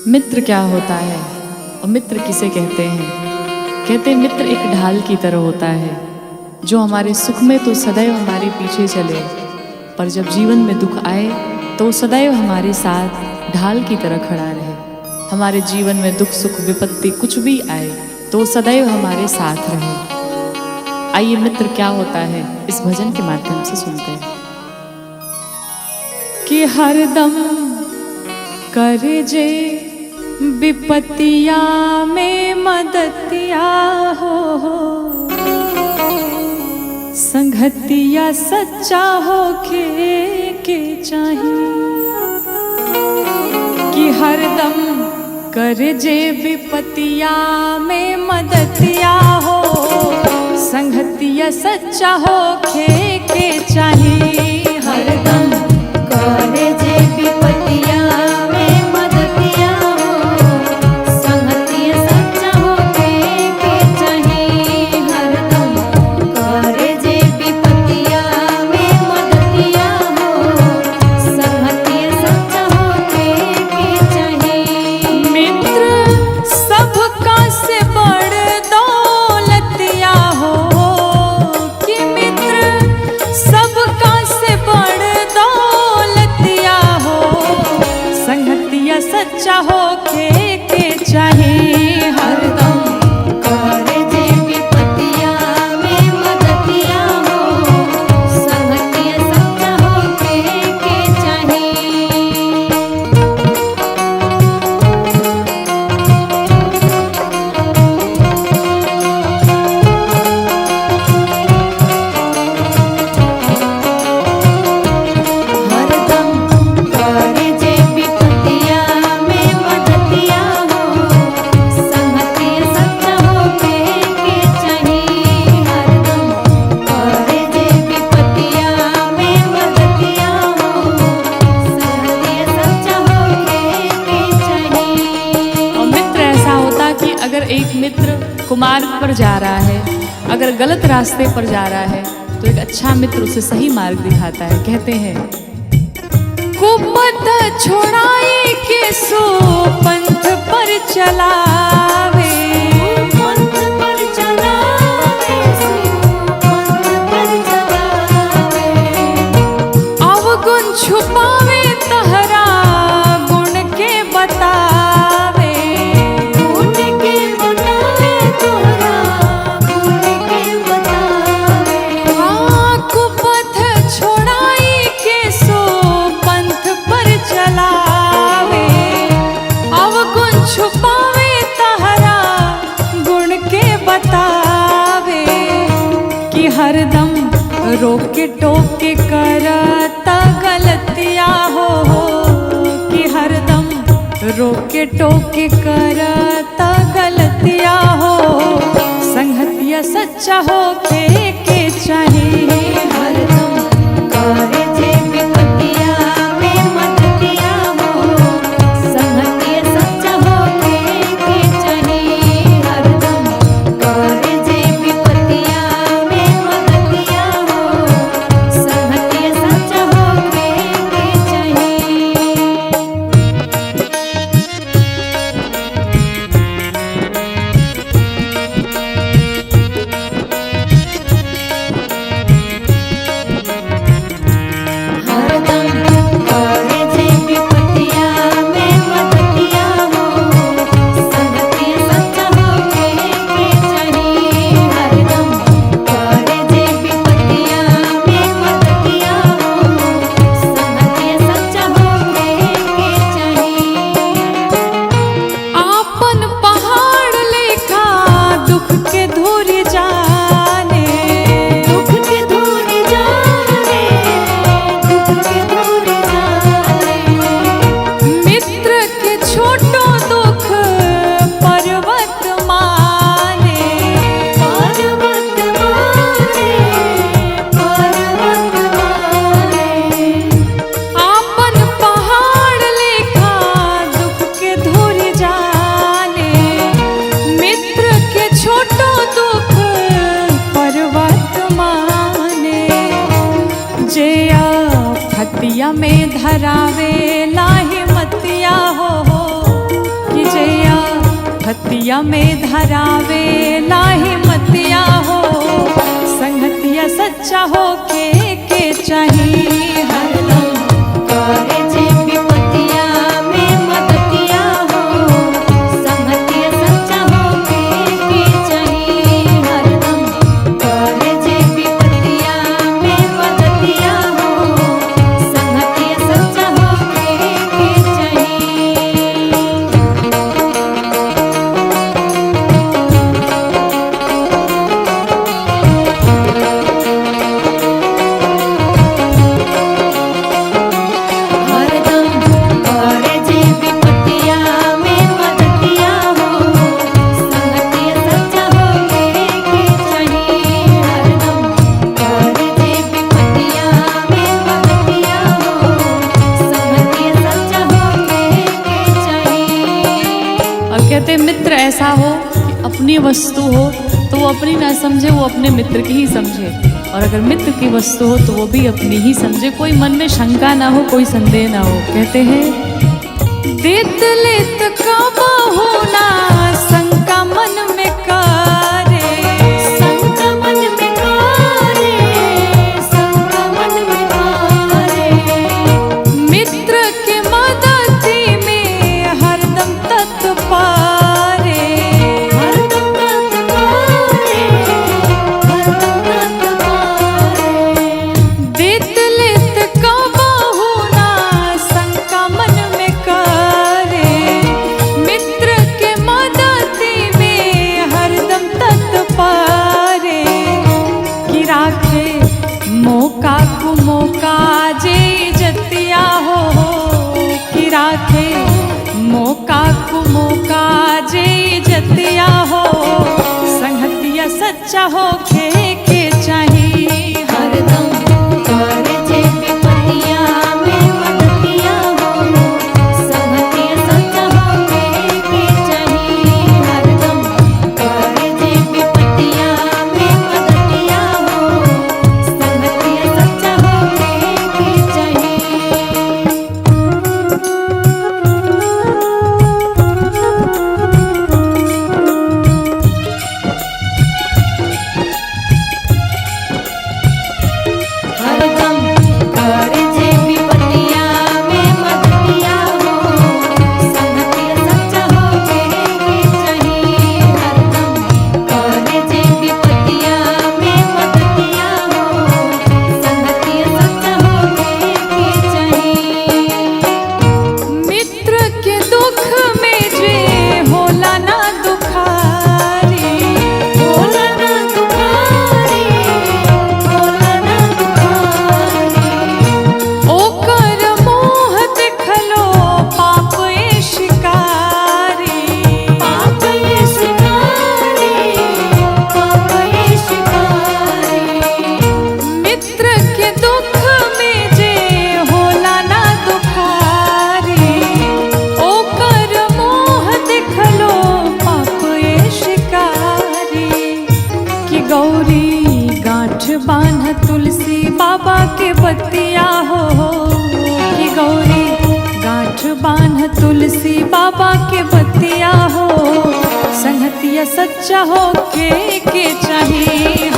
मित्र क्या होता है और मित्र किसे कहते हैं? कहते हैं मित्र एक ढाल की तरह होता है जो हमारे सुख में तो सदैव हमारे पीछे चले, पर जब जीवन में दुख आए तो सदैव हमारे साथ ढाल की तरह खड़ा रहे। हमारे जीवन में दुख सुख विपत्ति कुछ भी आए तो सदैव हमारे साथ रहे। आइए मित्र क्या होता है इस भजन के माध्यम से सुनते हैं। कि हरदम करे जे विपत्तिया में मदतिया हो, संगतिया सच्चा हो के चाहिए। कि हरदम करे जे विपत्तिया में मदतिया हो, संगतिया सच्चा हो के चाहिए। हरदम करे जे विपत्तिया में मदतिया हो, संगतिया सच्चा हो के चाहिए। हरदम करे जे विपत्तिया में मदतिया हो, संगतिया सच्चा हो के चाहिए। मित्र सबका से बड़ दौलतिया हो, कि मित्र सबका से बड़ दौलतिया हो, संगतिया सच्चा हो के चाहिए। हरदम करे जे विपत्तिया में मदतिया हो, संगतिया सच्चा हो के चाहिए। हरदम करे जे विपत्तिया में मदतिया हो, संगतिया सच्चा हो के चाहिए। हरदम करे जे विपत्तिया में मदतिया हो, संगतिया सच्चा हो के चाहिए। और मित्र ऐसा होता कि अगर एक मित्र कुमार्ग पर जा रहा है, अगर गलत रास्ते पर जा रहा है तो एक अच्छा मित्र उसे सही मार्ग दिखाता है। कहते हैं कुपथ छोड़ाई के सो पंथ पर चलावे, पंथ पर चलावे, पंथ पर चलावे। अवगुण छुपावे तहरा गुण के बतावे। गुण के बतावे तोहरा, गुण के बतावे। हाँ, कुपथ छोड़ाई के सो पंथ पर चलावे, अवगुण छुपावे तहरा गुण के बतावे। कि हरदम रोके टोके करता गलतिया हो, कि हरदम रोके टोके करता गलतिया हो, संगतिया सच्चा हो के चाहिए। हरदम करे जे विपत्तिया में मदतिया हो, संगतिया सच्चा हो के चाहिए। हरदम करे जे विपत्तिया में मदतिया हो, संगतिया सच्चा हो के चाहिए। हरदम करे जे विपत्तिया में मदतिया हो, संगतिया सच्चा हो के चाहिए। हरदम करे जे विपत्तिया में मदतिया हो, संगतिया सच्चा हो के चाहिए। आपन पहाड़ लेखा दुख के धूर जाने, दुख के दूर जाने, दुख के दूर जाने। मित्र के छोटो दुख पर्वत माने। पर्वत माने, पर्वत माने। आपन पहाड़ लेखा दुख के धूर जाने, मित्र के छोटो दुख पर्वत माने। जे फतिया में धरावे लाहि मतिया हो, हतिया में धरावे लाहे मतिया हो, संगतिया सच्चा हो के चाहिए हरदम करे जे विपतिया में मदतिया हो, संगतिया सच्चा हो के चाहिए। हरदम करे जे विपतिया में मदतिया हो, संगतिया सच्चा हो के चाहिए। हरदम करे जे विपतिया में मदतिया हो, संगतिया सच्चा हो के चाहिए। हरदम करे जे विपतिया में मदतिया हो, संगतिया सच्चा हो के चाहिए। और कहते हैं मित्र ऐसा हो कि अपनी वस्तु हो तो वो अपनी ना समझे, वो अपने मित्र की ही समझे, और अगर मित्र की वस्तु हो तो वो भी अपनी ही समझे, कोई मन में शंका ना हो, कोई संदेह ना हो। कहते हैं देत लेत काबा होना शंका मन में करे, शंका मन में करे, शंका मन में करे। मित्र के मदति में हरदम तत्पारे, हरदम तत्पारे, हरदम तत्पारे। देत लेत काबा होना शंका मन में करे, मित्र के मदति में हरदम तत्पारे, कि राखे मौका को मौका जे जतिया हो, कि राखे मौका को मौका जे जतिया हो, संगतिया सच्चा हो के चाहिए। हरदम करे जे विपतिया में मदतिया हो, संगतिया सच्चा हो के चाहिए। हरदम करे जे विपतिया में मदतिया हो, संगतिया सच्चा हो के चाहिए। हरदम करे जे विपतिया में मदतिया हो, संगतिया सच्चा हो के चाहिए। हरदम करे जे विपतिया में मदतिया हो, संगतिया सच्चा हो के चाहिए। मित्र के दुख में जे होला ना दुखारी, होला ना दुखारी, होला ना दुखारी। ओकर मोह देखलो पाप ए शिकारी, पाप ये शिकारी, पाप ये शिकारी। मित्र के दुख में जे होला ना दुखारी, ओकर मोह देखलो पाप ए शिकारी, कि गौरी गांठ बांध तुलसी बाबा के बतिया हो, कि गौरी गांठ बांध तुलसी बाबा के बतिया हो, संगतिया सच्चा हो के चाहिए।